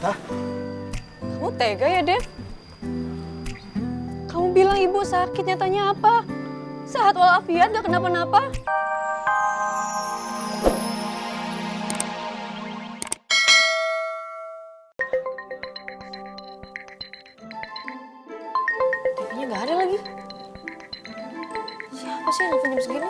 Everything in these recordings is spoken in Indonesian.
Hah? Kamu tega ya, Dev? Kamu bilang ibu sakit, nyatanya apa? Sehat walafiat, gak kenapa-napa? TV-nya gak ada lagi. Siapa sih yang nelfon jam segini?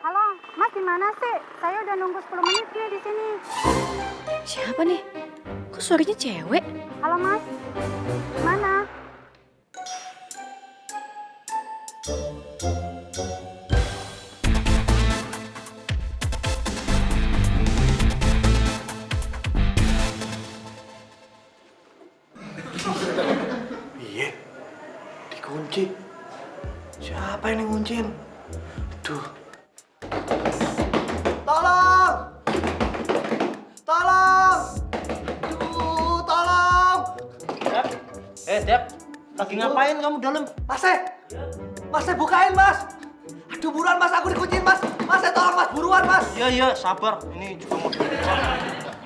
Halo, Mas di mana sih? Saya udah nunggu 10 menit nih di sini. Siapa nih? Kok suaranya cewek? Halo Mas, mana? Iya, dikunci. Siapa yang ngunciin? Aduh. Tolong! Tolong! Aduh, tolong! Dep, lagi ngapain kamu dalam? Mas, bukain, Mas! Aduh, buruan, Mas, aku dikunciin, Mas! Mas, tolong, Mas, buruan, Mas! Iya, sabar. Ini juga mau dibuka.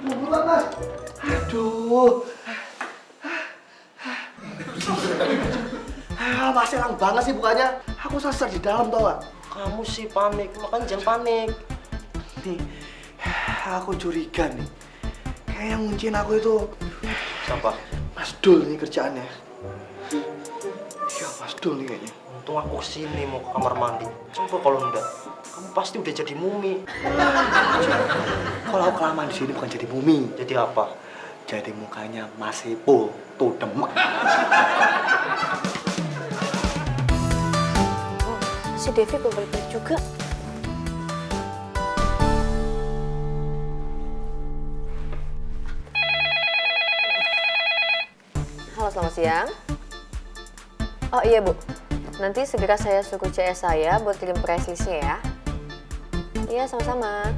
Buruan, Mas! Aduh. Mas, elang banget sih bukanya. Aku sasar di dalam, tau gak? Kamu sih panik, makanya jangan panik. Nih, aku curiga nih. Kayak yang ngunciin aku itu Siapa? Mas Dul nih kerjaannya. Iya, Mas Dul nih kayaknya. Untung aku kesini mau ke kamar mandi. Coba kalau enggak, kamu pasti udah jadi mumi. Kalau aku kelamaan di sini bukan jadi mumi, Jadi apa? jadi mukanya Mas Ipul tuh demek. Si Devi belum balik juga. Halo, selamat siang. Oh iya Bu, nanti segera saya suruh CS saya buat kirim price list-nya ya. Iya, sama-sama.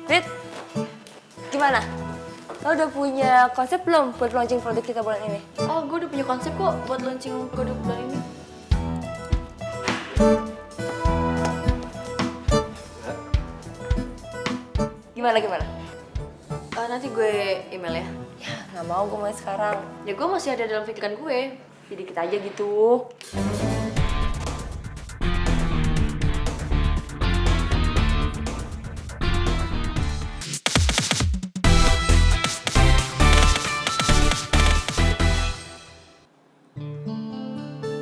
Rit, gimana? Lo udah punya konsep belum buat launching produk kita bulan ini? Oh, gue udah punya konsep kok buat launching produk bulan ini. Gimana? Nanti gue email ya. Ya, nggak mau gue mulai sekarang. Ya gue masih ada dalam pikiran gue. Jadi kita aja gitu.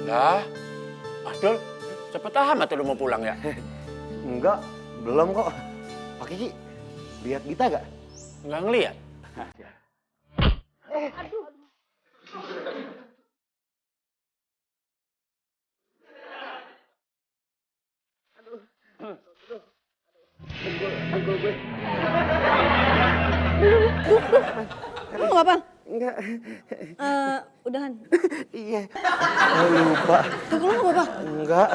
Lah, Abdul, cepet amat udah mau pulang ya? Enggak, belum kok. Pak Kiki, lihat Gita gak? Nggak ngeliat? Kamu nggak apa? Enggak. Udahan. Iya. Lupa. Kamu nggak apa-apa? Enggak.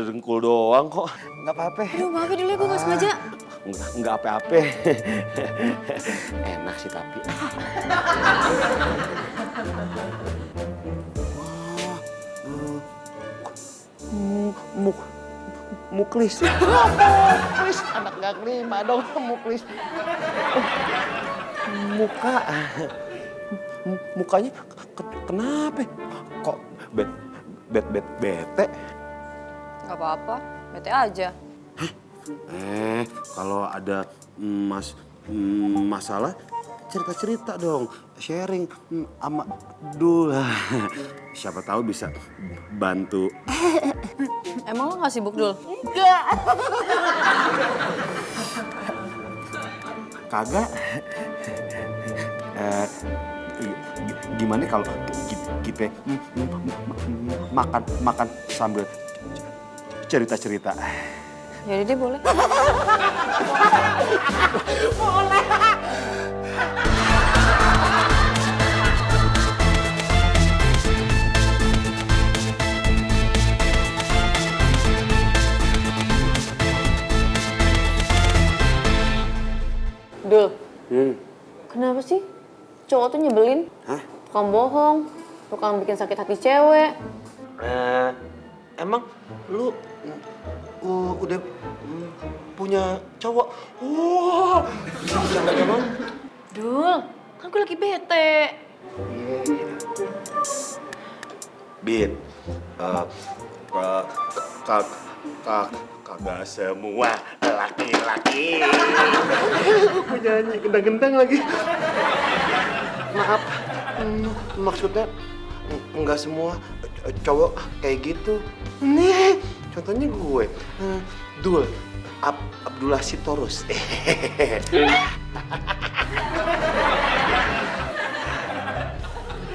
Dengkul doang kok. Enggak apa-apa. Aduh, maafin dulu ya, gue nggak sengaja. Enggak apa-apa. Enak sih tapi. Muklis. Muklis. Anak gak kelima dong, muklis. Mukanya kenapa? Kok bete? Gak apa-apa, bete aja. Kalau ada masalah cerita dong, sharing sama Dul. Siapa tahu bisa bantu. Emang lo nggak sibuk, Dul? Kagak. Gimana kalau kita makan sambil cerita-cerita? Jadi deh, boleh. Dul, kenapa sih cowok tuh nyebelin? Hah? Tukang bohong, tukang bikin sakit hati cewek. Emang lu udah punya cowok? Wah, jangan-jangan. Dul, kan gue lagi bete. Bit, kagak semua laki-laki. Aku nyanyi gendang-gendang lagi. Maaf, maksudnya nggak semua cowok kayak gitu. Nih, contohnya gue, Dul, Abdullah Sitorus.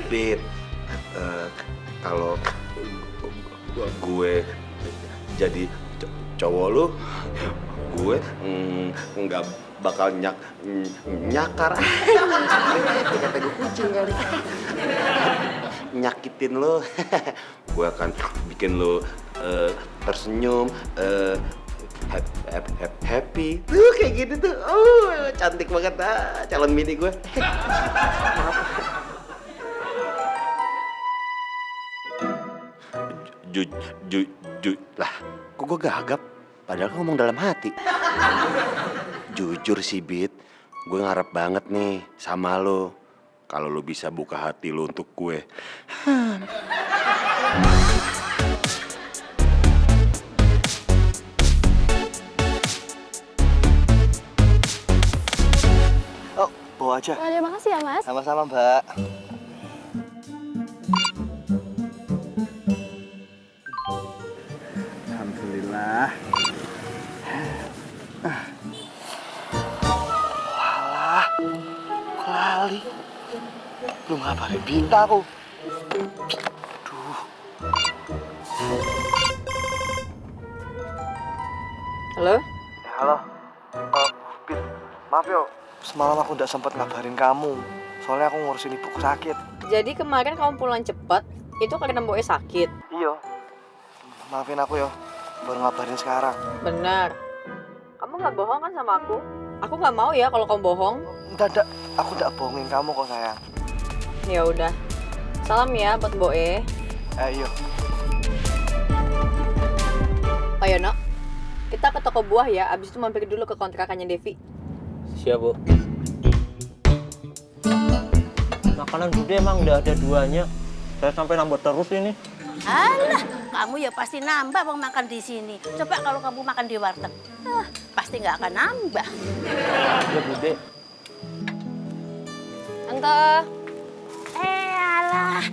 Bit, kalau gue jadi cowok lu, gue nggak bakal nyakar. Kata gue kucing kali. Nyakitin lo. Gue akan bikin lo tersenyum, happy. Tuh kayak gitu tuh. Oh, cantik banget calon bini gue. Lah, kok gue gagap? Padahal ngomong dalam hati. Jujur sih, Bit, gue ngarep banget nih sama lo. Kalau lo bisa buka hati lo untuk gue. Oh, bawa aja. Terima kasih ya, Mas. Sama-sama, Mbak. Alhamdulillah. Walah, kali. Belum ngabarin Binta aku. Halo? Halo. Bin, maaf yo. Semalam aku nggak sempat ngabarin kamu. Soalnya aku ngurusin ibuku sakit. Jadi kemarin kamu pulang cepat, itu karena Mbok sakit? Iya. Maafin aku yo. Baru ngabarin sekarang. Benar. Kamu nggak bohong kan sama aku? Aku nggak mau ya kalau kamu bohong. Enggak, aku nggak bohongin kamu kok sayang. Ya udah. Salam ya buat Mbok E. Ayo. Ayo, Nok. Kita ke toko buah ya, abis itu mampir dulu ke kontrakannya Devi. Siap, Bu. Makanan Bude emang udah ada duanya. Saya sampai nambah terus ini. Alah, kamu ya pasti nambah mau makan di sini. Coba kalau kamu makan di warteg, pasti nggak akan nambah. Ya, Bude. Tante. Alah,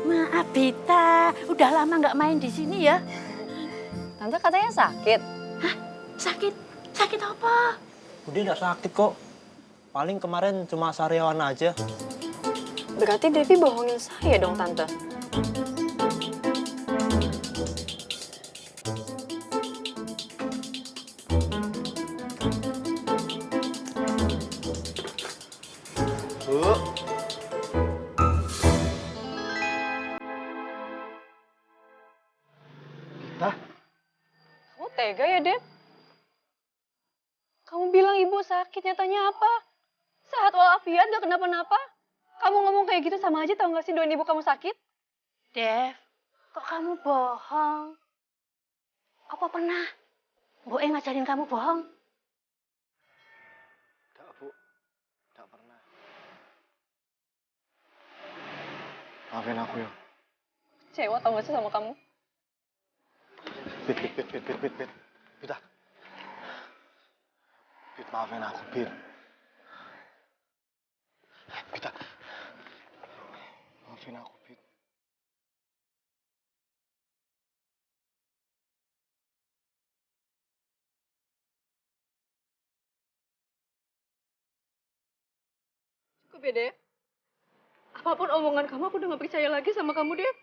maaf Bita, udah lama nggak main di sini ya. Tante katanya sakit. Hah? Sakit? Sakit apa? Bude nggak sakit kok. Paling kemarin cuma sariawan aja. Berarti Devi bohongin saya dong, Tante. Bu. Kita? Kamu tega ya, Dev? Kamu bilang ibu sakit, nyatanya apa? Sehat walafiat, gak kenapa-napa. Kamu ngomong kayak gitu sama aja, tau gak sih doain ibu kamu sakit? Dev, kok kamu bohong? Apa pernah Bu E ngajarin kamu bohong? Enggak, Bu. Enggak pernah. Maafin aku ya. Kecewa tau gak sih sama kamu? Bit. Bit, ah. Bit, maafin aku, Bit. Bit, ah. Maafin aku, Bit. Cukup ya, Dev? Apapun omongan kamu, aku udah gak percaya lagi sama kamu, Dev.